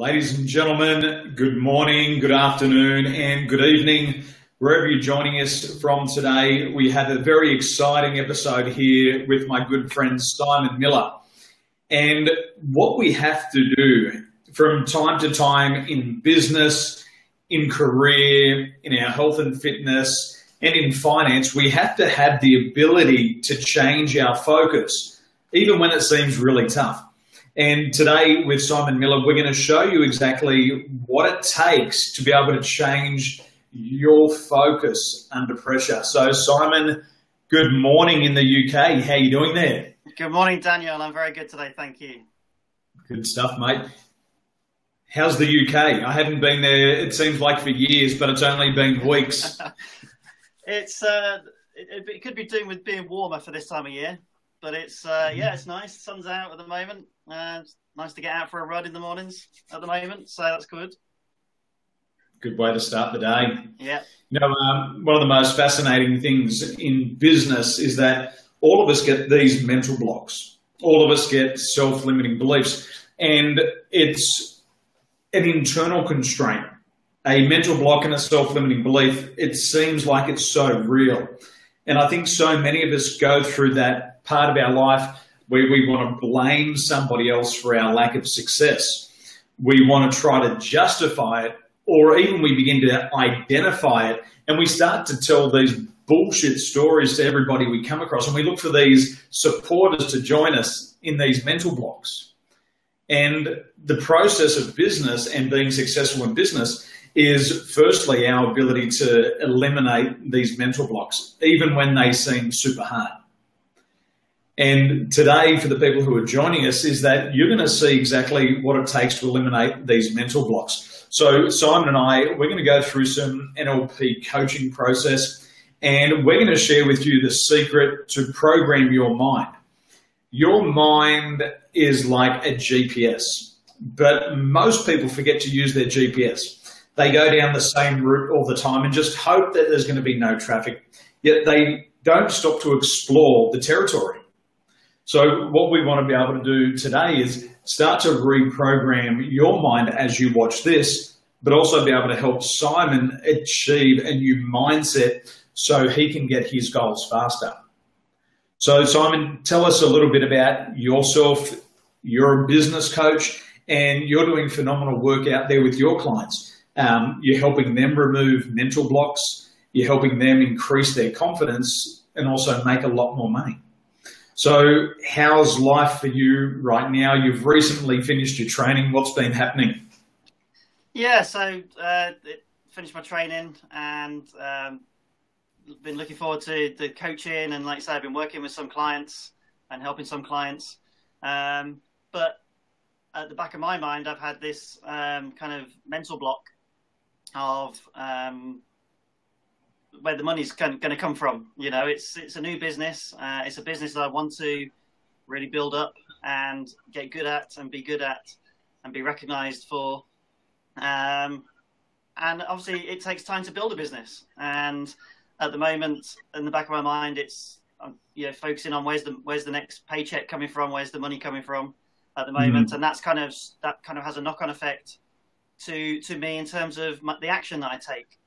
Ladies and gentlemen, good morning, good afternoon, and good evening. Wherever you're joining us from today, we have a very exciting episode here with my good friend Simon Miller. And what we have to do from time to time in business, in career, in our health and fitness, and in finance, we have to have the ability to change our focus, even when it seems really tough. And today with Simon Miller, we're going to show you exactly what it takes to be able to change your focus under pressure. So Simon, good morning in the UK. How are you doing there? Good morning, Daniel. I'm very good today. Thank you. Good stuff, mate. How's the UK? I haven't been there, it seems like, for years, but it's only been weeks. It could be doing with being warmer for this time of year, but it's nice. Sun's out at the moment. It's nice to get out for a run in the mornings at the moment, so that's good. Good way to start the day. Yeah. You know, one of the most fascinating things in business is that all of us get these mental blocks. All of us get self-limiting beliefs, and it's an internal constraint. A mental block and a self-limiting belief, it seems like it's so real. And I think so many of us go through that part of our life where we want to blame somebody else for our lack of success. We want to try to justify it, or even we begin to identify it, and we start to tell these bullshit stories to everybody we come across, and we look for these supporters to join us in these mental blocks. And the process of business and being successful in business is firstly our ability to eliminate these mental blocks, even when they seem super hard. And today, for the people who are joining us, is that you're going to see exactly what it takes to eliminate these mental blocks. So Simon and I, we're going to go through some NLP coaching process, and we're going to share with you the secret to program your mind. Your mind is like a GPS, but most people forget to use their GPS. They go down the same route all the time and just hope that there's going to be no traffic, yet they don't stop to explore the territory. So what we want to be able to do today is start to reprogram your mind as you watch this, but also be able to help Simon achieve a new mindset so he can get his goals faster. So Simon, tell us a little bit about yourself. You're a business coach and you're doing phenomenal work out there with your clients. You're helping them remove mental blocks. You're helping them increase their confidence and also make a lot more money. So how's life for you right now? You've recently finished your training. What's been happening? Yeah, so finished my training and been looking forward to the coaching. And like I said, I've been working with some clients and helping some clients. But at the back of my mind, I've had this kind of mental block of where the money's going to come from. You know, it's a new business. It's a business that I want to really build up and get good at and be good at and be recognized for. And obviously it takes time to build a business. And at the moment, in the back of my mind, it's focusing on where's the next paycheck coming from, where's the money coming from at the moment. And that kind of has a knock-on effect to me in terms of the action that I take.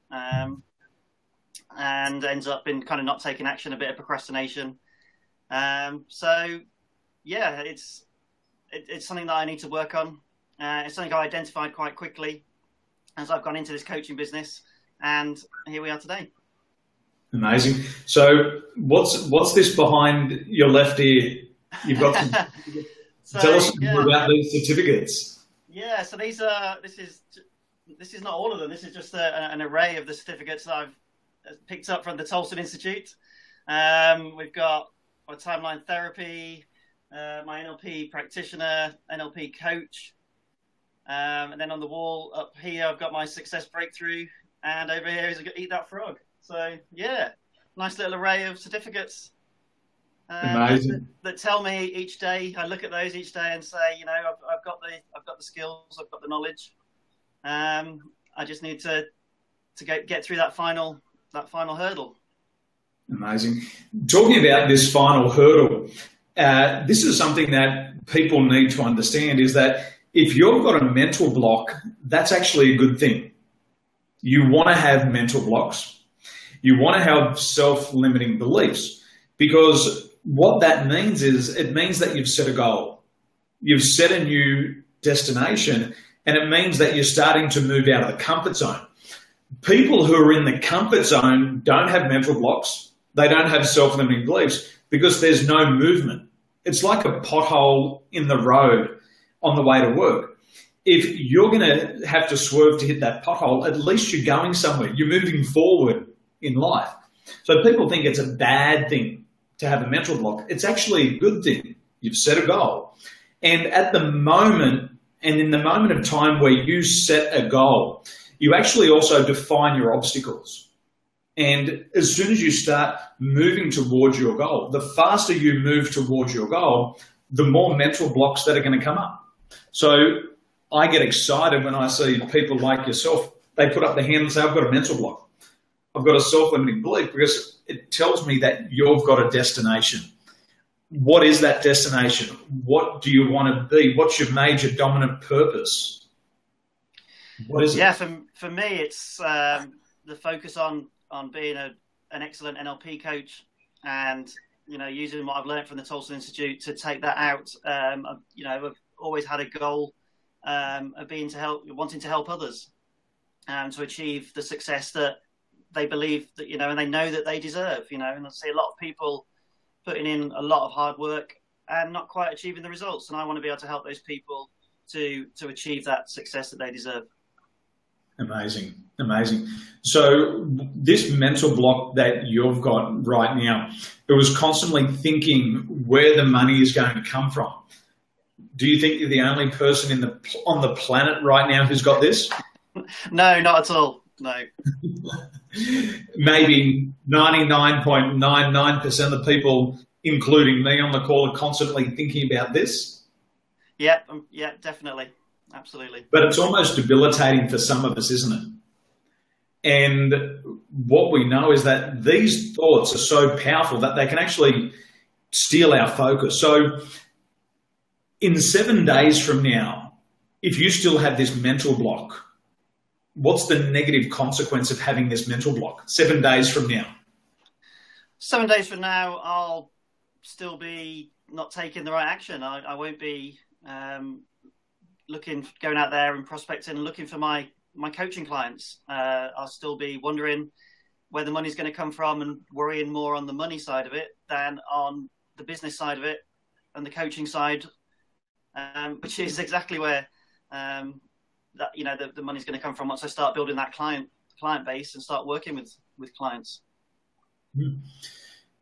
And ends up in kind of not taking action, a bit of procrastination. So yeah, it's something that I need to work on. It's something I identified quite quickly as I've gone into this coaching business, and here we are today. Amazing. So what's this behind your left ear? You've got some, tell us more about these certificates. Yeah, so this is not all of them. This is just an array of the certificates that I've picked up from the Tolson Institute. We've got my timeline therapy, my NLP practitioner, NLP coach, and then on the wall up here I've got my success breakthrough, and over here is Eat That Frog. So yeah, nice little array of certificates. Amazing. That tell me each day. I look at those each day and say, you know, I've got the skills, I've got the knowledge. I just need to get through that final hurdle. Amazing. Talking about this final hurdle, this is something that people need to understand, is that if you've got a mental block, that's actually a good thing. You want to have mental blocks. You want to have self-limiting beliefs, because what that means is it means that you've set a goal. You've set a new destination, and it means that you're starting to move out of the comfort zone. People who are in the comfort zone don't have mental blocks. They don't have self-limiting beliefs because there's no movement. It's like a pothole in the road on the way to work. If you're going to have to swerve to hit that pothole, at least you're going somewhere. You're moving forward in life. So people think it's a bad thing to have a mental block. It's actually a good thing. You've set a goal. And at the moment, and in the moment of time where you set a goal, you actually also define your obstacles. And as soon as you start moving towards your goal, the faster you move towards your goal, the more mental blocks that are going to come up. So I get excited when I see people like yourself. They put up their hand and say, I've got a mental block. I've got a self-limiting belief, because it tells me that you've got a destination. What is that destination? What do you want to be? What's your major dominant purpose? What is it? Yeah, for me, it's the focus on being an excellent NLP coach, and using what I've learned from the Tolson Institute to take that out. I've always had a goal of wanting to help others to achieve the success that they believe that and they know that they deserve. And I see a lot of people putting in a lot of hard work and not quite achieving the results, and I want to be able to help those people to achieve that success that they deserve. Amazing. So this mental block that you've got right now, it was constantly thinking where the money is going to come from. Do you think you're the only person on the planet right now who's got this? No, not at all. No. Maybe 99.99% of the people, including me on the call, are constantly thinking about this. Yeah, definitely. Absolutely. But it's almost debilitating for some of us, isn't it? And what we know is that these thoughts are so powerful that they can actually steal our focus. So in 7 days from now, if you still have this mental block, what's the negative consequence of having this mental block 7 days from now? 7 days from now, I'll still be not taking the right action. I won't be going out there and prospecting and looking for my coaching clients. I'll still be wondering where the money's going to come from and worrying more on the money side of it than on the business side of it and the coaching side, which is exactly where the money's going to come from once I start building that client base and start working with clients.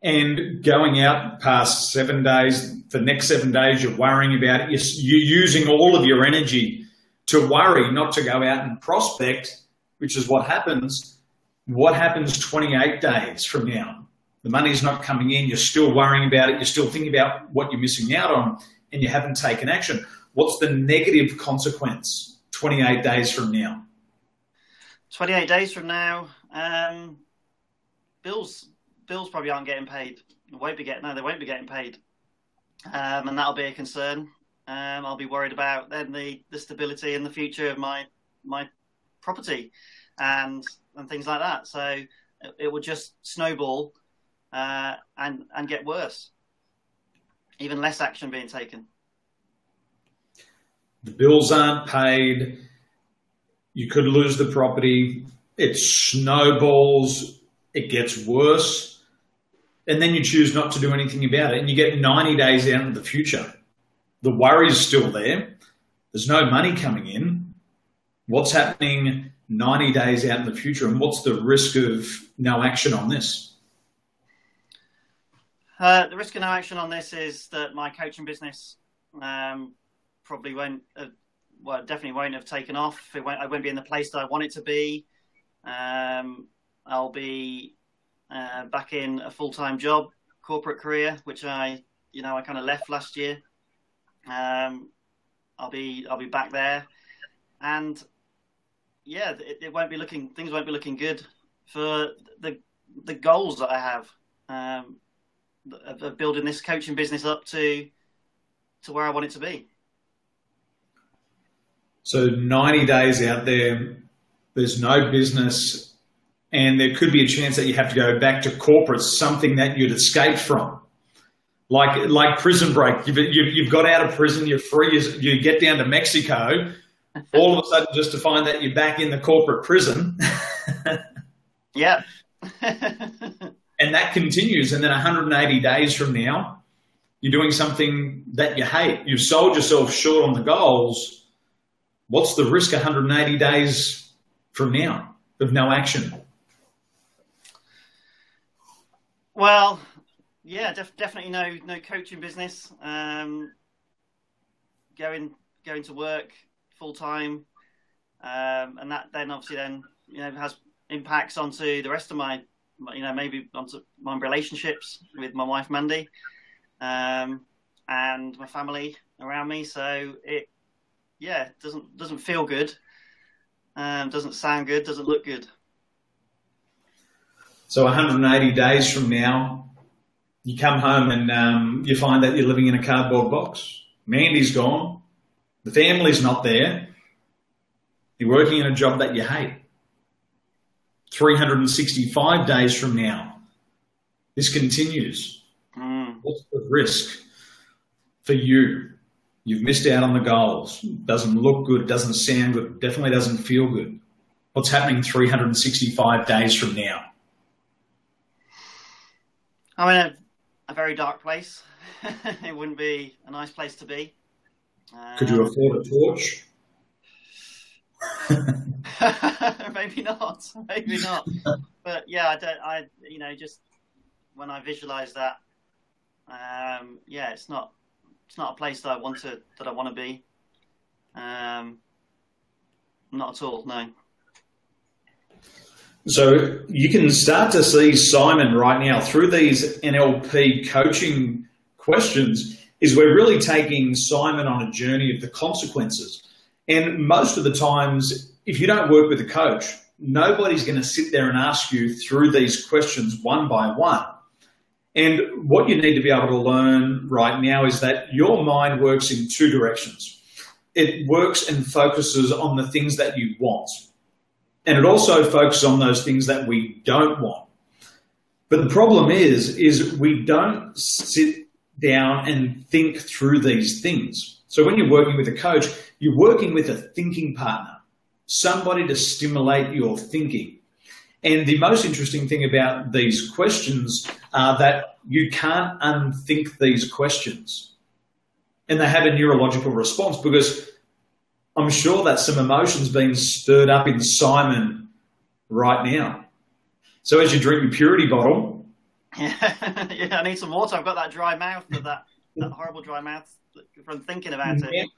And going out past 7 days, the next 7 days, you're worrying about it. You're using all of your energy to worry, not to go out and prospect, which is what happens. What happens 28 days from now? The money's not coming in. You're still worrying about it. You're still thinking about what you're missing out on, and you haven't taken action. What's the negative consequence 28 days from now? 28 days from now, bills probably aren't getting paid. They won't be getting paid. And that'll be a concern. I'll be worried about then the stability and the future of my property and things like that. So it will just snowball and get worse. Even less action being taken. The bills aren't paid. You could lose the property. It snowballs. It gets worse. And then you choose not to do anything about it, and you get 90 days out into the future. The worry is still there. There's no money coming in. What's happening 90 days out in the future, and what's the risk of no action on this? The risk of no action on this is that my coaching business probably definitely won't have taken off. I won't be in the place that I want it to be. I'll be back in a full-time job, corporate career, which I kind of left last year. I'll be back there, and things won't be looking good for the goals that I have of building this coaching business up to where I want it to be. So 90 days out there, there's no business, and there could be a chance that you have to go back to corporate, something that you'd escaped from. Like prison break. You've got out of prison, you're free, you get down to Mexico, all of a sudden just to find that you're back in the corporate prison. Yeah. And that continues. And then 180 days from now, you're doing something that you hate. You've sold yourself short on the goals. What's the risk 180 days from now of no action? Well, yeah, definitely no coaching business. Going to work full time, and that then obviously has impacts onto the rest of my maybe onto my relationships with my wife Mandy, and my family around me. So it doesn't feel good, doesn't sound good, doesn't look good. So 180 days from now, you come home and you find that you're living in a cardboard box. Mandy's gone. The family's not there. You're working in a job that you hate. 365 days from now, this continues. What's the risk for you? You've missed out on the goals. Doesn't look good, doesn't sound good, definitely doesn't feel good. What's happening 365 days from now? I'm in a very dark place. It wouldn't be a nice place to be. Could you afford a torch? Maybe not. But yeah, just when I visualize that, it's not a place that I want to be. Not at all, no. So you can start to see Simon right now through these NLP coaching questions is we're really taking Simon on a journey of the consequences. And most of the times, if you don't work with a coach, nobody's going to sit there and ask you through these questions one by one. And what you need to be able to learn right now is that your mind works in two directions. It works and focuses on the things that you want. And it also focuses on those things that we don't want. But the problem is we don't sit down and think through these things. So when you're working with a coach, you're working with a thinking partner, somebody to stimulate your thinking. And the most interesting thing about these questions are that you can't unthink these questions. And they have a neurological response because I'm sure that some emotions being stirred up in Simon right now. So as you drink your purity bottle. Yeah, I need some water. I've got that dry mouth, that horrible dry mouth from thinking about it.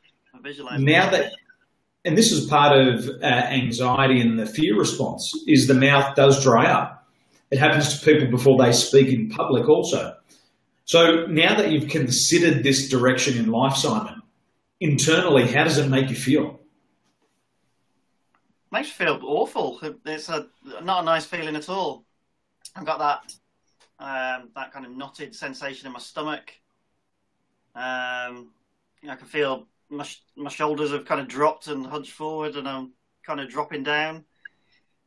Visualizing. Now that, and this is part of anxiety and the fear response, is the mouth does dry up. It happens to people before they speak in public also. So now that you've considered this direction in life, Simon, internally, how does it make you feel? Makes you feel awful. It's not a nice feeling at all. I've got that kind of knotted sensation in my stomach. I can feel my shoulders have kind of dropped and hunched forward, and I'm kind of dropping down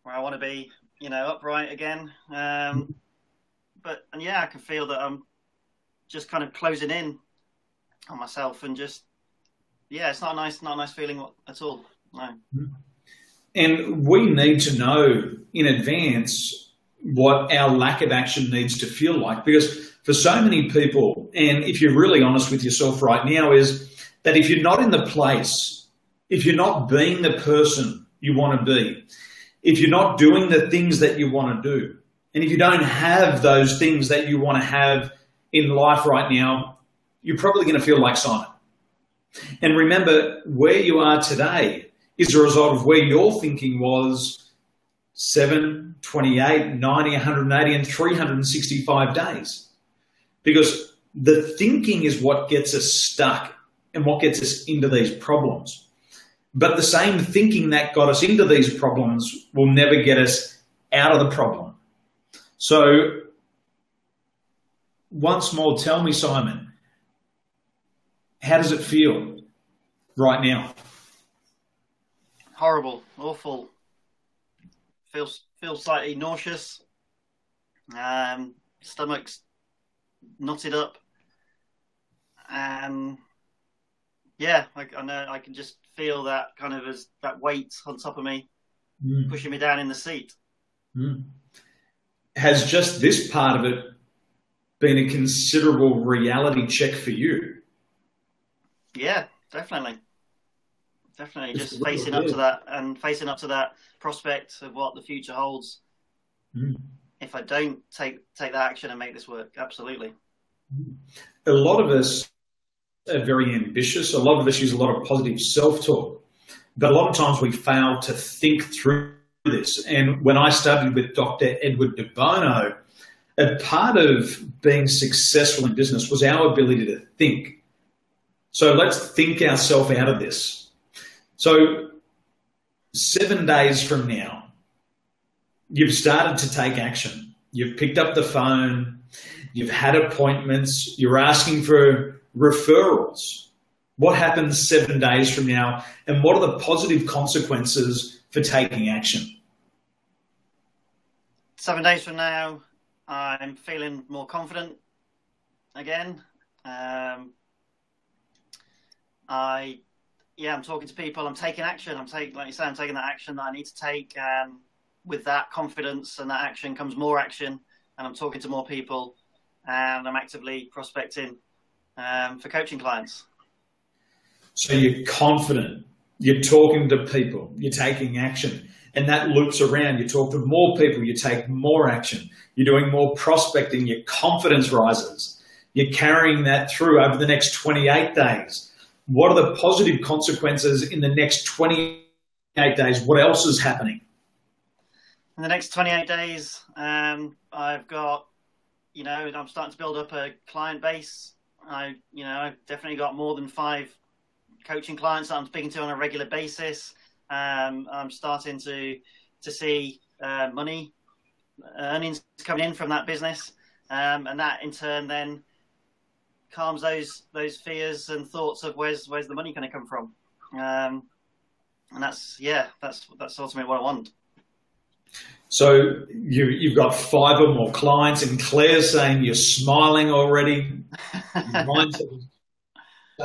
where I want to be, upright again. I can feel that I'm just kind of closing in on myself, and just it's not a nice feeling at all. No. And we need to know in advance what our lack of action needs to feel like, because for so many people, and if you're really honest with yourself right now, is that if you're not in the place, if you're not being the person you want to be, if you're not doing the things that you want to do, and if you don't have those things that you want to have in life right now, you're probably going to feel like Simon. And remember, where you are today is a result of where your thinking was 7, 28, 90, 180, and 365 days. Because the thinking is what gets us stuck and what gets us into these problems. But the same thinking that got us into these problems will never get us out of the problem. So once more, tell me, Simon, how does it feel right now? horrible, awful. Feels slightly nauseous. Stomach's knotted up, and yeah, I know I can just feel that kind of as that weight on top of me, pushing me down in the seat. Has just this part of it been a considerable reality check for you? Yeah, definitely. Just facing up to that and facing up to that prospect of what the future holds. If I don't take that action and make this work, absolutely. A lot of us are very ambitious. A lot of us use a lot of positive self-talk, but a lot of times we fail to think through this. And when I studied with Dr. Edward de Bono, a part of being successful in business was our ability to think. So let's think ourselves out of this. So 7 days from now, you've started to take action. You've picked up the phone. You've had appointments. You're asking for referrals. What happens 7 days from now, and what are the positive consequences for taking action? 7 days from now, I'm feeling more confident again. I'm talking to people. I'm taking action. Like you say, I'm taking that action that I need to take. And with that confidence and that action comes more action. And I'm talking to more people, and I'm actively prospecting for coaching clients. So you're confident. You're talking to people. You're taking action. And that loops around. You talk to more people. You take more action. You're doing more prospecting. Your confidence rises. You're carrying that through over the next 28 days. What are the positive consequences in the next 28 days? What else is happening? In the next 28 days, I've got, I'm starting to build up a client base. I've definitely got more than 5 coaching clients that I'm speaking to on a regular basis. I'm starting to see money, earnings coming in from that business. And that in turn then calms those fears and thoughts of where's the money going to come from. And that's ultimately what I want. So you've got 5 or more clients, and Claire's saying you're smiling already. Your mindset has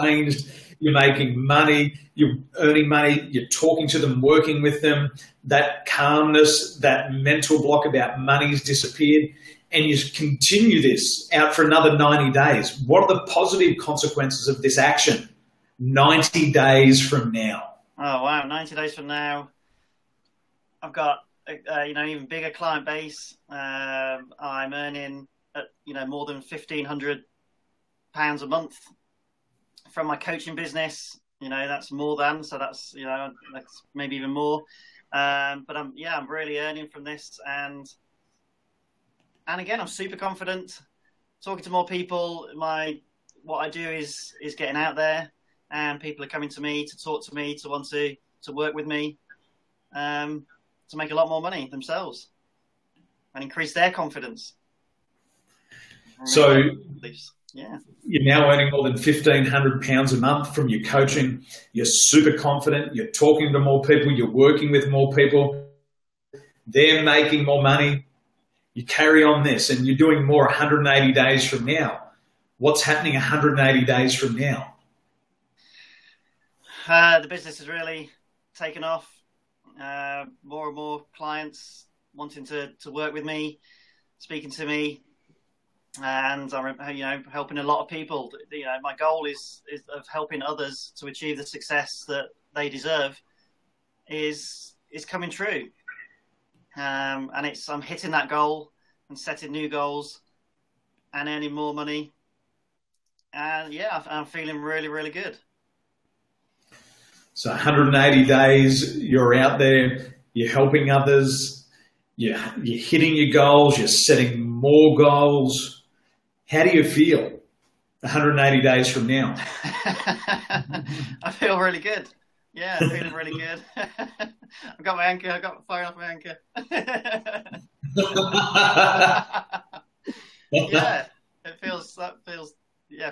changed. You're making money. You're earning money. You're talking to them, working with them. That calmness, that mental block about money's disappeared, and you continue this out for another 90 days. What are the positive consequences of this action 90 days from now? Oh, wow. 90 days from now, I've got even bigger client base. I'm earning more than £1,500 a month from my coaching business. That's more than, so that's maybe even more. But I'm really earning from this, and again, I'm super confident, talking to more people. What I do is getting out there, and people are coming to me to talk to me, to want to work with me, to make a lot more money themselves and increase their confidence. So yeah, you're now earning more than £1,500 a month from your coaching. You're super confident. You're talking to more people. You're working with more people. They're making more money. You carry on this, and you're doing more 180 days from now. What's happening 180 days from now? The business has really taken off. More and more clients wanting to work with me, speaking to me, and I'm helping a lot of people. My goal is of helping others to achieve the success that they deserve is coming true. And I'm hitting that goal and setting new goals and earning more money. And I'm feeling really, really good. So 180 days, you're out there, you're helping others, you're hitting your goals, you're setting more goals. How do you feel 180 days from now? I feel really good. Yeah, I'm feeling really good. I've got my anchor. I've got firing off my anchor. It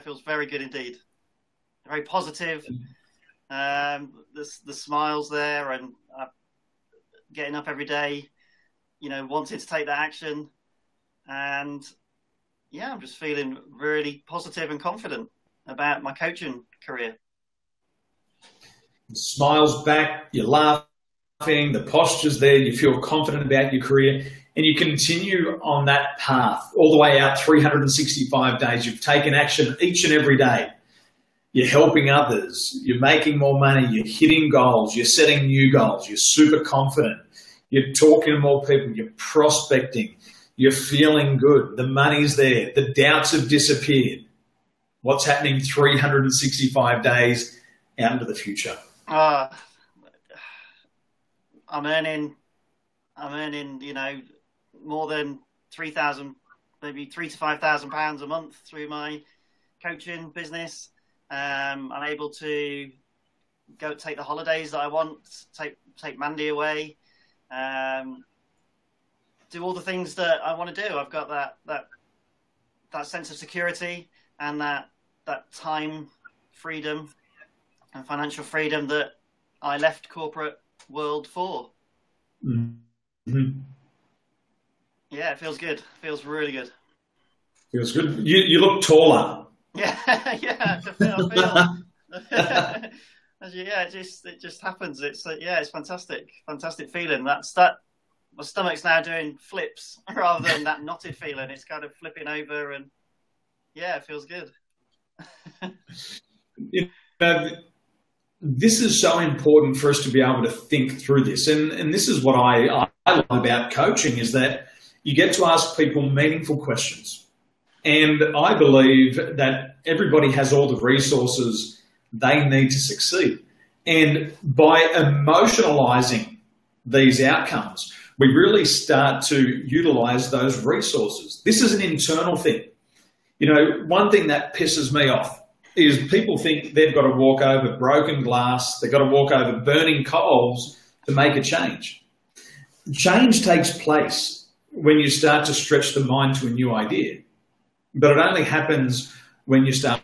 feels very good indeed. Very positive. The smiles there, and getting up every day, wanting to take that action. And yeah, I'm just feeling really positive and confident about my coaching career. Smiles back, you're laughing, the posture's there, you feel confident about your career, and you continue on that path all the way out 365 days. You've taken action each and every day. You're helping others, you're making more money, you're hitting goals, you're setting new goals, you're super confident, you're talking to more people, you're prospecting, you're feeling good, the money's there, the doubts have disappeared. What's happening 365 days out into the future? I'm earning, more than 3,000, maybe £3,000 to £5,000 a month through my coaching business. I'm able to go take the holidays that I want, take Mandy away, do all the things that I want to do. I've got that sense of security and that time freedom and financial freedom that I left corporate world for. Mm-hmm. Yeah, it feels good. Feels really good. Feels good. You look taller. Yeah, yeah. I feel. Yeah, it just happens. It's fantastic feeling. That my stomach's now doing flips rather than that knotted feeling. It's kind of flipping over, and yeah, it feels good. This is so important for us to be able to think through this, and this is what I love about coaching, is that you get to ask people meaningful questions. And I believe that everybody has all the resources they need to succeed. And by emotionalizing these outcomes, we really start to utilize those resources. This is an internal thing. One thing that pisses me off is people think they've got to walk over broken glass, they've got to walk over burning coals to make a change. Change takes place when you start to stretch the mind to a new idea. But it only happens when you start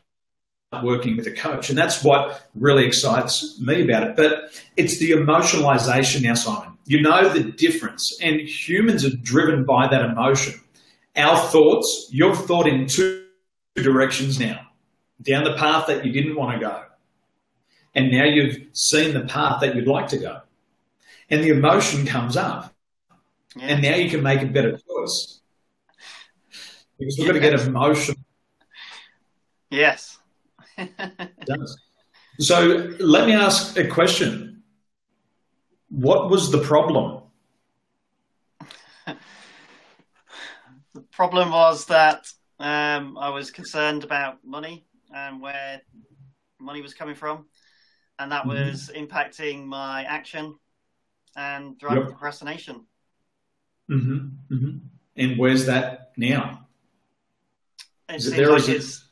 working with a coach. And that's what really excites me about it. But it's the emotionalization now, Simon. You know the difference. And humans are driven by that emotion. Our thoughts, you've thought in two directions now, down the path that you didn't want to go. And now you've seen the path that you'd like to go. And the emotion comes up. Yeah. And now you can make a better choice. Because we've got to get emotional. Yes. So let me ask a question. What was the problem? The problem was that I was concerned about money and where money was coming from. And that was impacting my action and driving procrastination. Mm-hmm. Mm-hmm. And where's that now? It seems like it's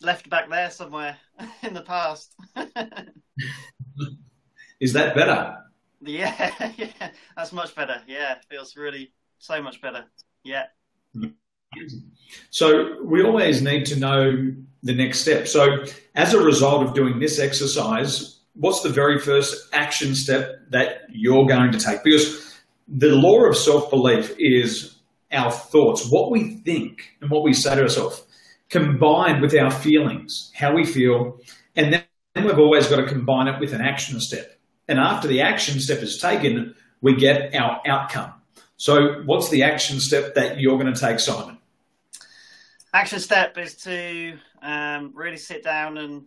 left back there somewhere in the past. Is that better? Yeah, that's much better. Yeah, it feels really so much better. Yeah. So we always need to know the next step. So as a result of doing this exercise, what's the very first action step that you're going to take? Because the law of self-belief is our thoughts, what we think and what we say to ourselves, combined with our feelings, how we feel, and then we've always got to combine it with an action step. And after the action step is taken, we get our outcome. So what's the action step that you're going to take, Simon? Action step is to really sit down and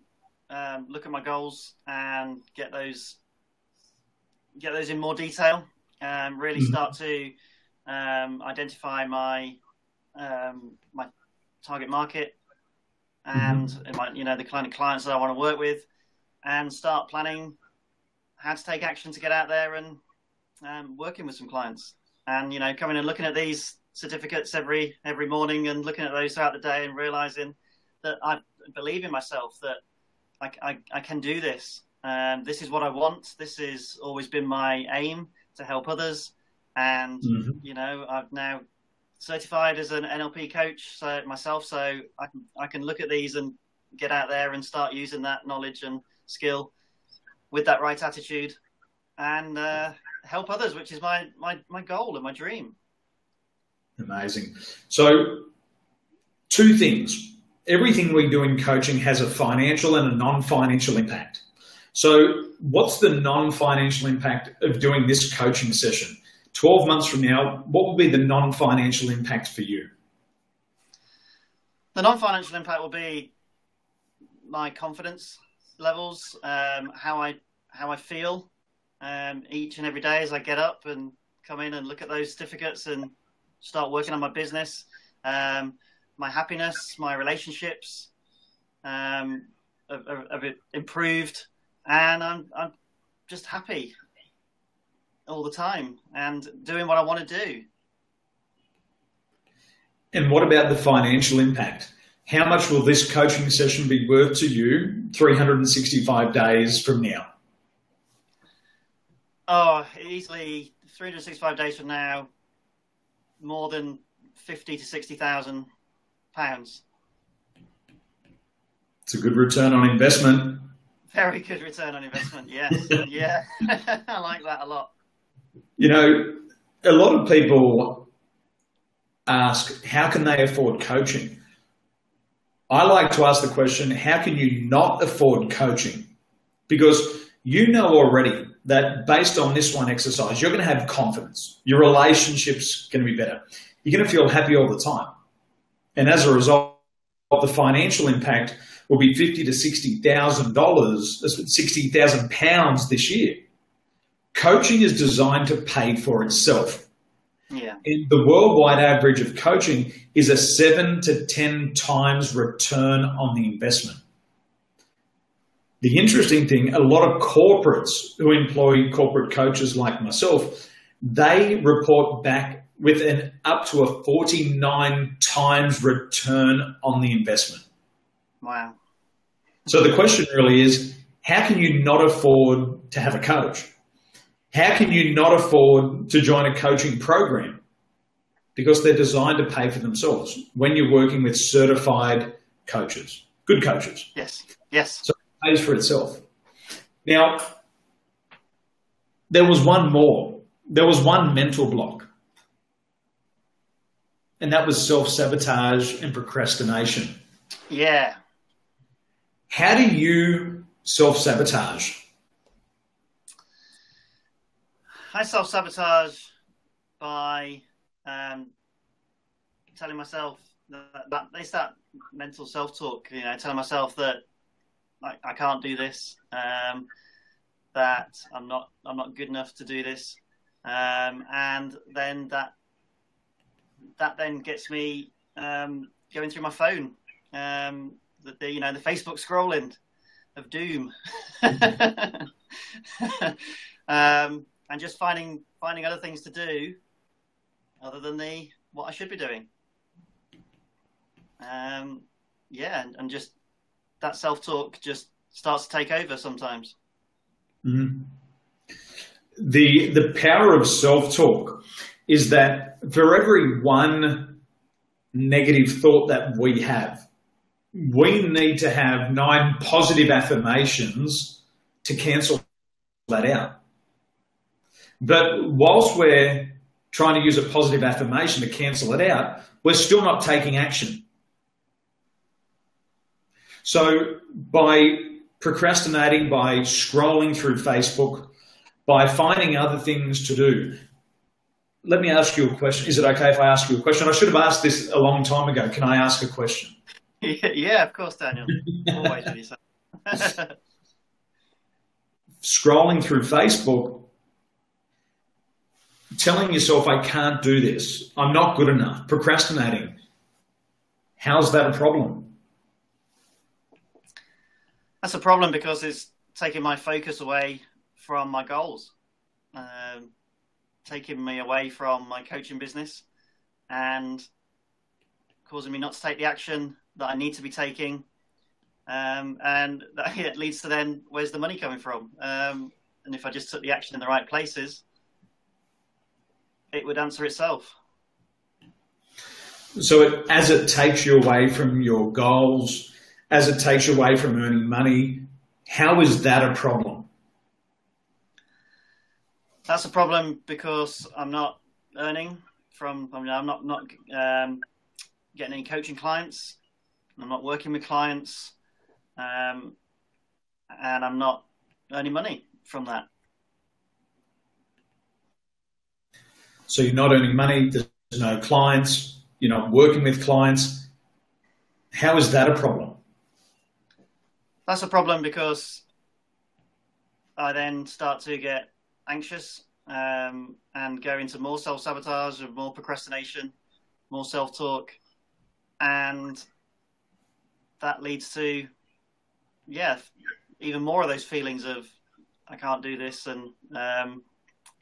look at my goals and get those in more detail. Really start to identify my target market and the kind of clients that I want to work with, and start planning how to take action to get out there and working with some clients. And coming and looking at these certificates every morning and looking at those throughout the day and realizing that I believe in myself, that I can do this. This is what I want. This has always been my aim, to help others. And I've now certified as an NLP coach myself, so I can look at these and get out there and start using that knowledge and skill with that right attitude and help others, which is my goal and my dream. Amazing. So, two things. Everything we do in coaching has a financial and a non-financial impact. So what's the non-financial impact of doing this coaching session? 12 months from now, what will be the non-financial impact for you? The non-financial impact will be my confidence levels, how I feel each and every day as I get up and come in and look at those certificates and start working on my business. My happiness, my relationships have improved, and I'm just happy all the time and doing what I want to do. And what about the financial impact? How much will this coaching session be worth to you 365 days from now? Oh, easily 365 days from now, more than 50 to 60,000 pounds. It's a good return on investment. Very good return on investment, yes. Yeah, I like that a lot. You know, a lot of people ask, how can they afford coaching? I like to ask the question, how can you not afford coaching? Because you know already that based on this one exercise, you're going to have confidence. Your relationship's going to be better. You're going to feel happy all the time. And as a result, the financial impact will be $50,000 to $60,000, £60,000 this year. Coaching is designed to pay for itself. Yeah. And the worldwide average of coaching is a 7 to 10 times return on the investment. The interesting thing, a lot of corporates who employ corporate coaches like myself, they report back with an up to a 49 times return on the investment. Wow. So the question really is, how can you not afford to have a coach? How can you not afford to join a coaching program? Because they're designed to pay for themselves when you're working with certified coaches, good coaches. Yes, yes. So it pays for itself. Now, there was one more. There was one mental block. And that was self-sabotage and procrastination. Yeah. How do you self-sabotage? I self-sabotage by telling myself that they start mental self-talk, telling myself that I can't do this, that I'm not good enough to do this, and then that then gets me going through my phone, the Facebook scrolling of doom, and just finding other things to do other than what I should be doing. And just that self-talk just starts to take over sometimes. Mm-hmm. The power of self-talk is that for every one negative thought that we have, we need to have 9 positive affirmations to cancel that out. But whilst we're trying to use a positive affirmation to cancel it out, we're still not taking action. So by procrastinating, by scrolling through Facebook, by finding other things to do, let me ask you a question. Is it okay if I ask you a question? I should have asked this a long time ago. Can I ask a question? Yeah, of course, Daniel. Always with yourself. Scrolling through Facebook, telling yourself, I can't do this, I'm not good enough, procrastinating. How's that a problem? That's a problem because it's taking my focus away from my goals, taking me away from my coaching business and causing me not to take the action that I need to be taking. And it leads to then, where's the money coming from? And if I just took the action in the right places, it would answer itself. So as it takes you away from your goals, as it takes you away from earning money, how is that a problem? That's a problem because I'm not earning from. I mean, I'm not getting any coaching clients. I'm not working with clients, and I'm not earning money from that. So you're not earning money. There's no clients. You're not working with clients. How is that a problem? That's a problem because I then start to get anxious and go into more self-sabotage, more procrastination, more self-talk, and that leads to, even more of those feelings of I can't do this and I'm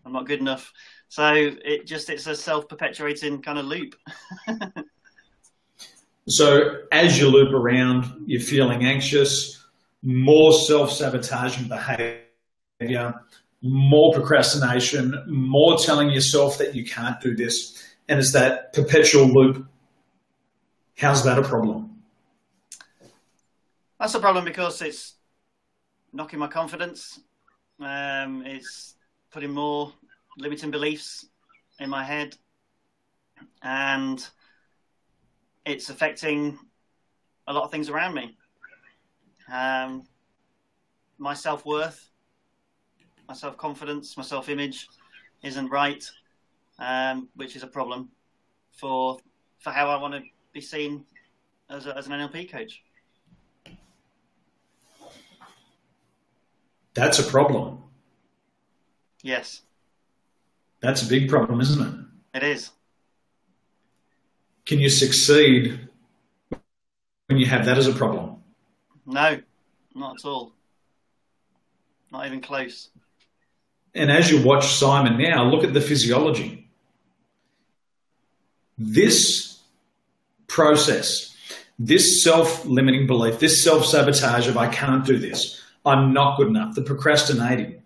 not good enough. So it's a self-perpetuating kind of loop. So as you loop around, you're feeling anxious, more self-sabotaging behavior, more procrastination, more telling yourself that you can't do this, and it's that perpetual loop. How's that a problem? That's a problem because it's knocking my confidence. It's putting more limiting beliefs in my head, and it's affecting a lot of things around me. My self-worth, my self-confidence, my self-image isn't right, which is a problem for how I want to be seen as an NLP coach. That's a problem. Yes. That's a big problem, isn't it? It is. Can you succeed when you have that as a problem? No, not at all. Not even close. And as you watch Simon now, look at the physiology. This process, this self-limiting belief, this self-sabotage of I can't do this, I'm not good enough, the procrastinating,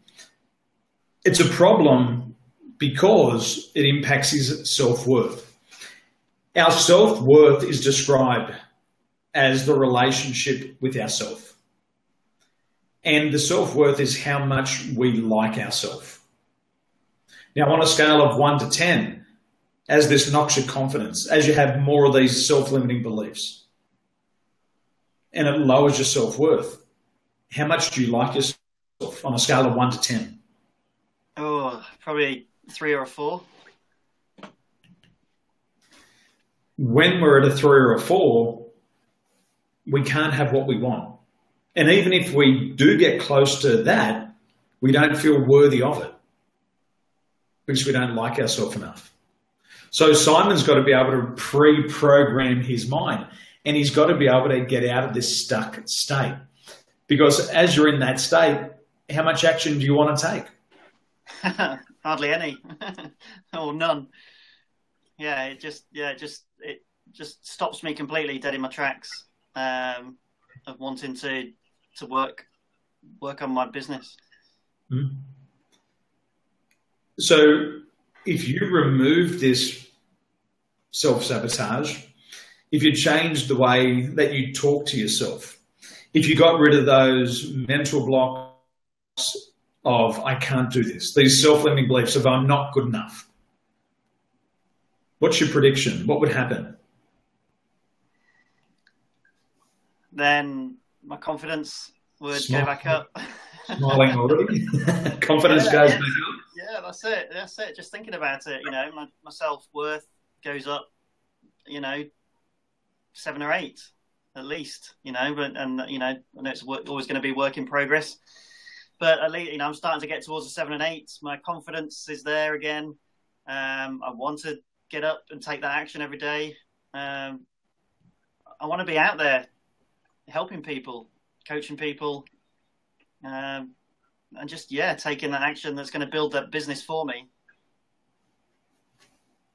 it's a problem because it impacts his self-worth. Our self-worth is described as the relationship with ourself. And the self-worth is how much we like ourselves. Now, on a scale of 1 to 10, as this knocks your confidence, as you have more of these self-limiting beliefs, and it lowers your self-worth, how much do you like yourself on a scale of 1 to 10? Oh, probably 3 or a 4. When we're at a 3 or a 4, we can't have what we want. And even if we do get close to that, we don't feel worthy of it because we don't like ourselves enough. So Simon's got to be able to pre-program his mind, and he's got to be able to get out of this stuck state. Because as you're in that state, how much action do you want to take? Hardly any, or none. Yeah, it just stops me completely dead in my tracks of wanting to work on my business. Mm. So if you remove this self-sabotage, if you change the way that you talk to yourself, if you got rid of those mental blocks of I can't do this, these self-limiting beliefs of I'm not good enough, what's your prediction? What would happen? Then my confidence would go back up. Smiling already. Confidence goes back up. Yeah, that's it. That's it. Just thinking about it, my self-worth goes up, 7 or 8 at least, but I know it's always going to be work in progress. But at least, I'm starting to get towards the 7 and 8. My confidence is there again. I want to get up and take that action every day. I want to be out there helping people, coaching people, and just, taking that action that's going to build that business for me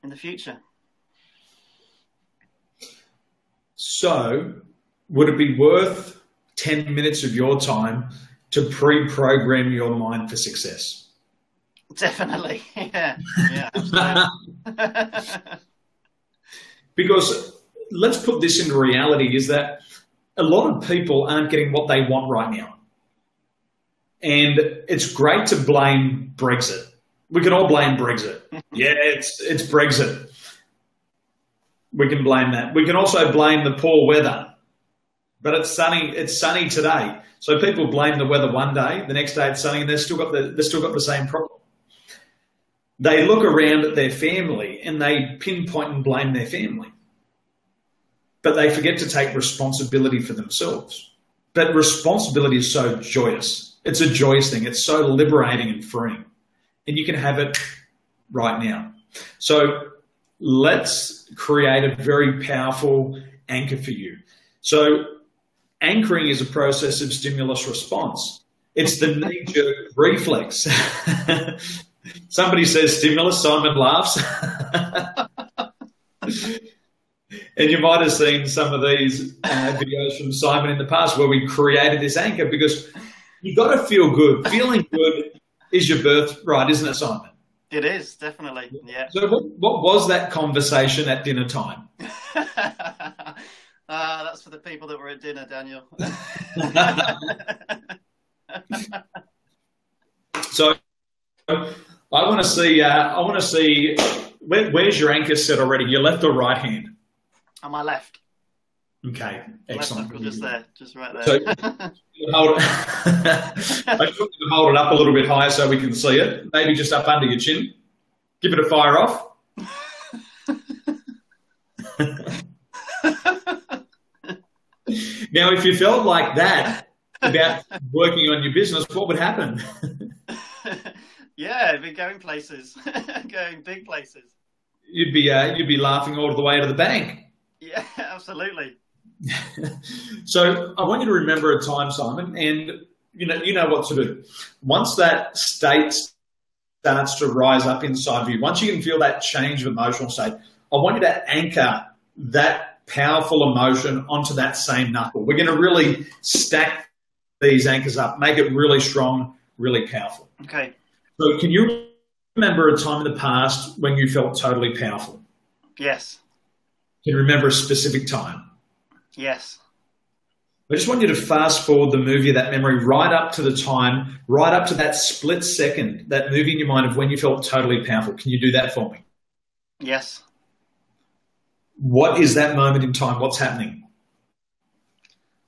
in the future. So would it be worth 10 minutes of your time to pre-program your mind for success? Definitely. Yeah. Because let's put this into reality, is that a lot of people aren't getting what they want right now. And it's great to blame Brexit. We can all blame Brexit. Yeah, it's Brexit. We can blame that. We can also blame the poor weather. But it's sunny. It's sunny today. So people blame the weather one day, the next day it's sunny, and they've still got the same problem. They look around at their family and they pinpoint and blame their family. But they forget to take responsibility for themselves. But responsibility is so joyous. It's a joyous thing. It's so liberating and freeing. And you can have it right now. So let's create a very powerful anchor for you. So anchoring is a process of stimulus response. It's the knee-jerk reflex. Somebody says stimulus, Simon laughs. And you might have seen some of these videos from Simon in the past where we created this anchor because you've got to feel good. Feeling good is your birthright, isn't it, Simon? It is, definitely, yeah. So what was that conversation at dinner time? That's for the people that were at dinner, Daniel. So I want to see, where's your anchor set already? Your left or right hand? On my left. Okay, excellent. Left just there, just right there. So hold it. I just want you to hold it up a little bit higher so we can see it. Maybe just up under your chin. Give it a fire off. Now, if you felt like that about working on your business, what would happen? Yeah, I've been going places, going big places. You'd be laughing all the way to the bank. Yeah, absolutely. So I want you to remember a time, Simon, and you know what to do. Once that state starts to rise up inside of you, once you can feel that change of emotional state, I want you to anchor that powerful emotion onto that same knuckle. We're going to really stack these anchors up, make it really strong, really powerful. Okay. So can you remember a time in the past when you felt totally powerful? Yes. Can you remember a specific time? Yes. I just want you to fast forward the movie of that memory right up to the time, right up to that split second, that movie in your mind of when you felt totally powerful. Can you do that for me? Yes. What is that moment in time? What's happening?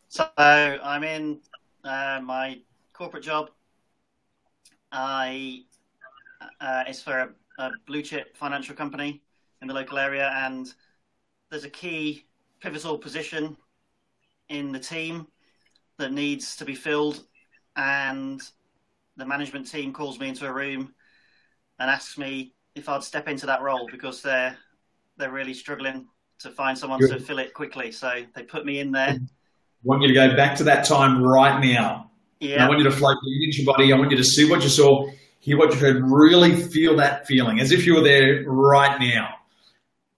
So I'm in my corporate job. It's for a blue chip financial company in the local area, and there's a key pivotal position in the team that needs to be filled, and the management team calls me into a room and asks me if I'd step into that role because they're really struggling to find someone to fill it quickly. So they put me in there. I want you to go back to that time right now. Yeah. And I want you to float into your body. I want you to see what you saw, hear what you heard, really feel that feeling as if you were there right now.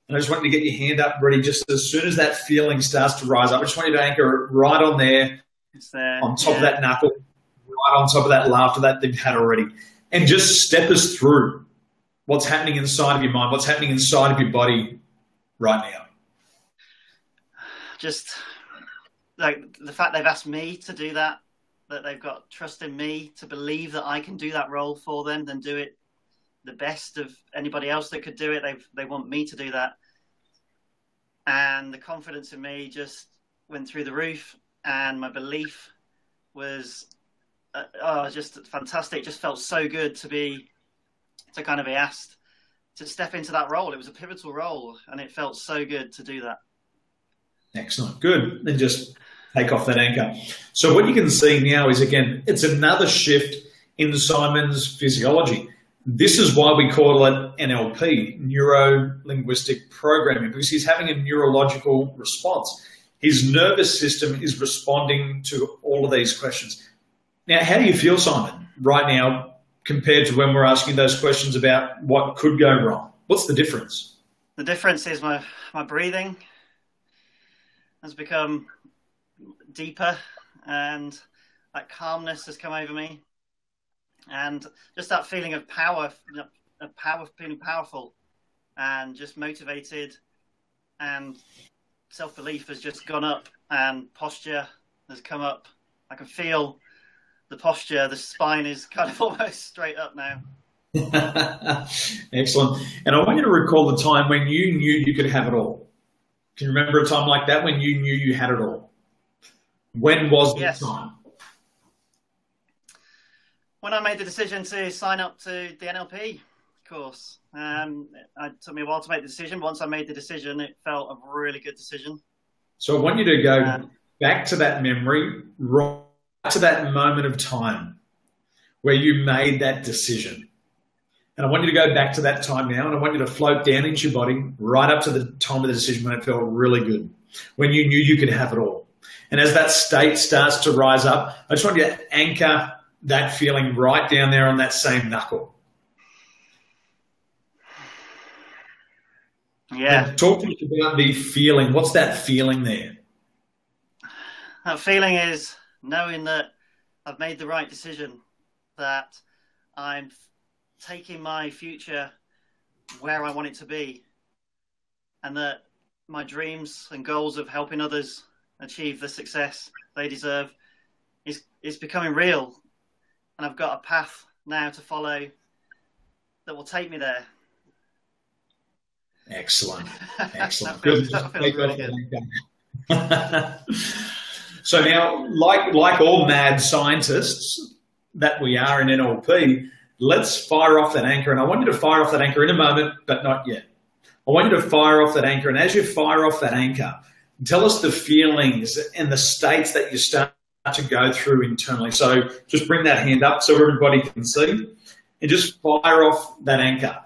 And I just want you to get your hand up ready just as soon as that feeling starts to rise up. I just want you to anchor it right on there, it's there, on top of that knuckle, right on top of that laughter that they've had already. And just step us through what's happening inside of your mind, what's happening inside of your body right now. Just like the fact they've asked me to do that they've got trust in me to believe that I can do that role for them, then do it the best of anybody else that could do it. They want me to do that. And the confidence in me just went through the roof, and my belief was just fantastic. It just felt so good to kind of be asked to step into that role. It was a pivotal role, and it felt so good to do that. Excellent. Good. Then just take off that anchor. So what you can see now is, again, it's another shift in Simon's physiology. This is why we call it NLP, neuro-linguistic programming, because he's having a neurological response. His nervous system is responding to all of these questions. Now, how do you feel, Simon, right now compared to when we're asking those questions about what could go wrong? What's the difference? The difference is my breathing has become deeper, and that calmness has come over me, and just that feeling of power, feeling powerful and just motivated, and self-belief has just gone up, and posture has come up. I can feel the posture, the spine is kind of almost straight up now. Excellent. And I want you to recall the time when you knew you could have it all. Can you remember a time like that when you knew you had it all? When was that Yes. time? When I made the decision to sign up to the NLP course, it took me a while to make the decision. Once I made the decision, it felt a really good decision. So I want you to go back to that memory, right to that moment of time where you made that decision. And I want you to go back to that time now, and I want you to float down into your body right up to the time of the decision when it felt really good, when you knew you could have it all. And as that state starts to rise up, I just want you to anchor that feeling right down there on that same knuckle. Yeah. And talk to me about the feeling. What's that feeling there? That feeling is knowing that I've made the right decision, that I'm taking my future where I want it to be, and that my dreams and goals of helping others achieve the success they deserve is becoming real. And I've got a path now to follow that will take me there. Excellent. Excellent. That feels really good. So now, like all mad scientists that we are in NLP, let's fire off that anchor. And I want you to fire off that anchor in a moment, but not yet. I want you to fire off that anchor. And as you fire off that anchor, tell us the feelings and the states that you start to go through internally. So just bring that hand up so everybody can see, and just fire off that anchor.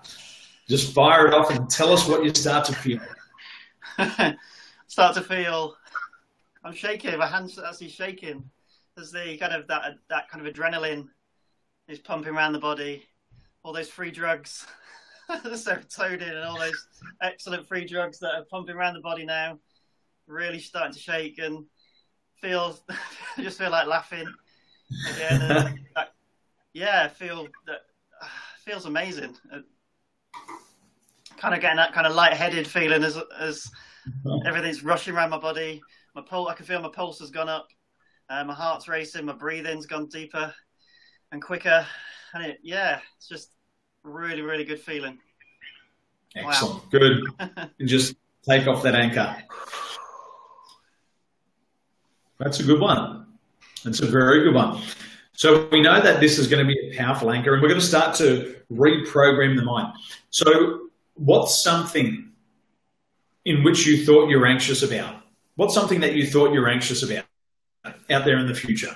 Just fire it off and tell us what you start to feel. Start to feel, I'm shaking, my hands are actually shaking. There's the kind of that kind of adrenaline is pumping around the body, all those free drugs, the serotonin and all those excellent free drugs that are pumping around the body now, really starting to shake, and I just feel like laughing again. And feels amazing. Kind of getting that kind of lightheaded feeling as everything's rushing around my body. I can feel my pulse has gone up, my heart's racing, my breathing's gone deeper and quicker, and it's just really, really good feeling. Excellent. Wow. Good. And just take off that anchor. That's a good one. That's a very good one. So we know that this is going to be a powerful anchor, and we're going to start to reprogram the mind. So what's something in which you thought you were anxious about? What's something that you thought you were anxious about out there in the future?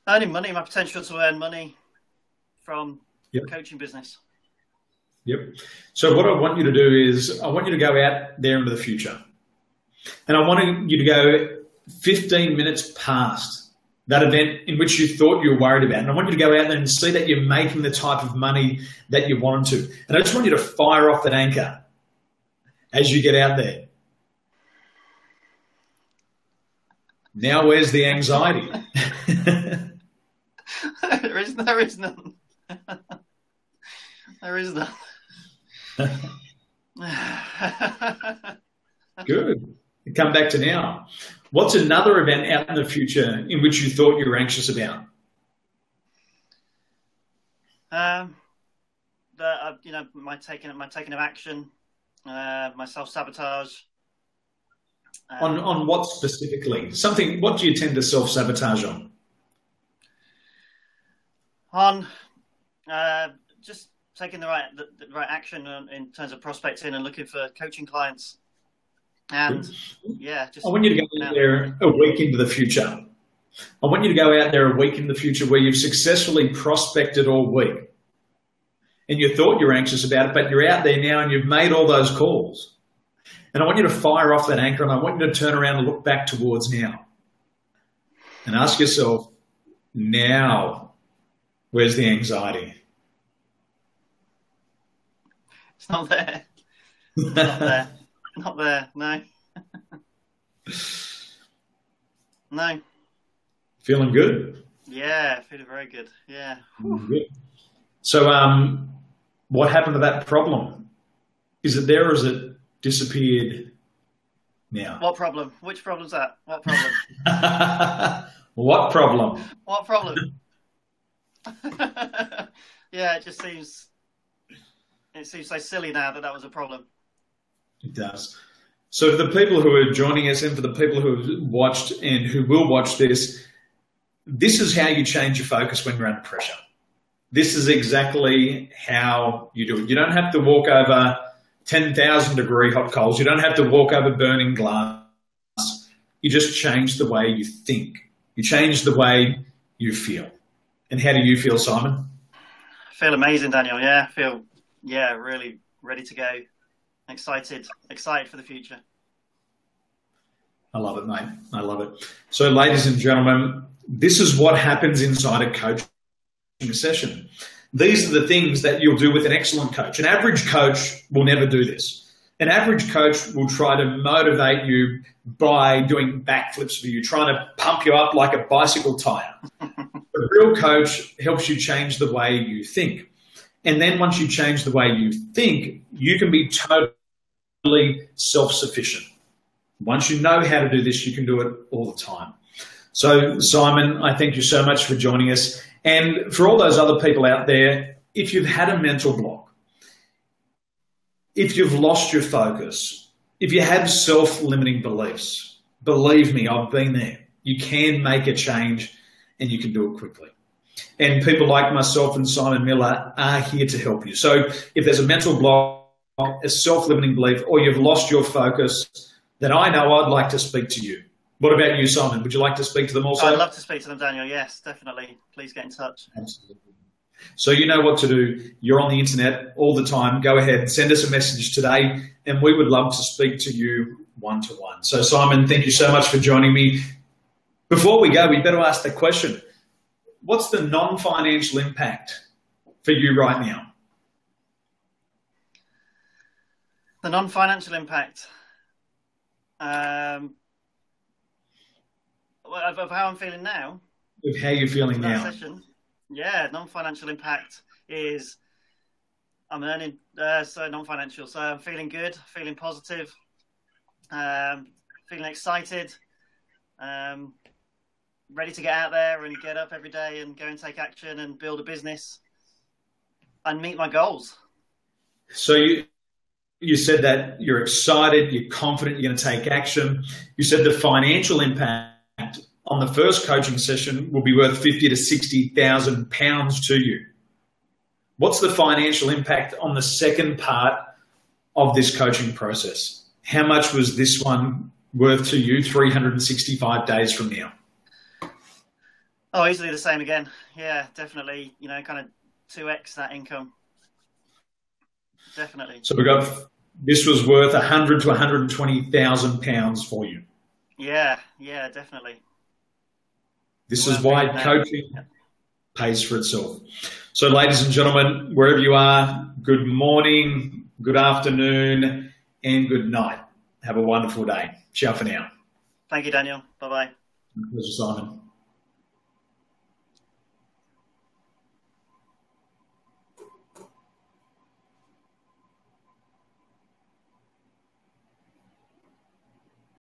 Earning money, my potential to earn money from coaching business. Yep. So what I want you to do is I want you to go out there into the future. And I want you to go 15 minutes past that event in which you thought you were worried about. And I want you to go out there and see that you're making the type of money that you wanted to. And I just want you to fire off that anchor as you get out there. Now, where's the anxiety? There is none. There is none. Good. Come back to now. What's another event out in the future in which you thought you were anxious about? My taking of action, my self-sabotage. On what specifically? What do you tend to self-sabotage on? On just taking the right action in terms of prospecting and looking for coaching clients. And just I want you to go out there a week into the future. I want you to go out there a week into the future where you've successfully prospected all week. And you thought you were anxious about it, but you're out there now and you've made all those calls. And I want you to fire off that anchor, and I want you to turn around and look back towards now. And ask yourself, now, where's the anxiety? It's not there. It's not there. Not there, no. No. Feeling good? Yeah, feeling very good. Yeah. Good. So what happened to that problem? Is it there or has it disappeared now? What problem? Which problem's that? What problem? What problem? What problem? Yeah, it seems so silly now that was a problem. It does. So for the people who are joining us and for the people who have watched and who will watch this, this is how you change your focus when you're under pressure. This is exactly how you do it. You don't have to walk over 10,000-degree hot coals. You don't have to walk over burning glass. You just change the way you think. You change the way you feel. And how do you feel, Simon? I feel amazing, Daniel. Yeah, I feel really ready to go. Excited for the future. I love it, mate. I love it. So, ladies and gentlemen, this is what happens inside a coaching session. These are the things that you'll do with an excellent coach. An average coach will never do this. An average coach will try to motivate you by doing backflips for you, trying to pump you up like a bicycle tire. A real coach helps you change the way you think. And then once you change the way you think, you can be totally self-sufficient. Once you know how to do this, you can do it all the time. So, Simon, I thank you so much for joining us. And for all those other people out there, if you've had a mental block, if you've lost your focus, if you have self-limiting beliefs, believe me, I've been there. You can make a change and you can do it quickly. And people like myself and Simon Miller are here to help you. So if there's a mental block, a self-limiting belief, or you've lost your focus, then I know I'd like to speak to you. What about you, Simon? Would you like to speak to them also? I'd love to speak to them, Daniel. Yes, definitely. Please get in touch. Absolutely. So you know what to do. You're on the internet all the time. Go ahead, send us a message today, and we would love to speak to you one-to-one. So, Simon, thank you so much for joining me. Before we go, we better ask the question, what's the non-financial impact for you right now? The non-financial impact of how I'm feeling now. Of how you're feeling now. Session. Yeah, non-financial impact is I'm earning, so non-financial. So I'm feeling good, feeling positive, feeling excited, ready to get out there and get up every day and go and take action and build a business and meet my goals. So you said that you're excited, you're confident, you're going to take action. You said the financial impact on the first coaching session will be worth $50,000 to £60,000 to you. What's the financial impact on the second part of this coaching process? How much was this one worth to you 365 days from now? Oh, easily the same again. Yeah, definitely. You know, kind of 2x that income. Definitely. So this was worth $100,000 to £120,000 for you. Yeah, definitely. This is why coaching pays for itself. So, ladies and gentlemen, wherever you are, good morning, good afternoon, and good night. Have a wonderful day. Ciao for now. Thank you, Daniel. Bye-bye. Pleasure, Simon.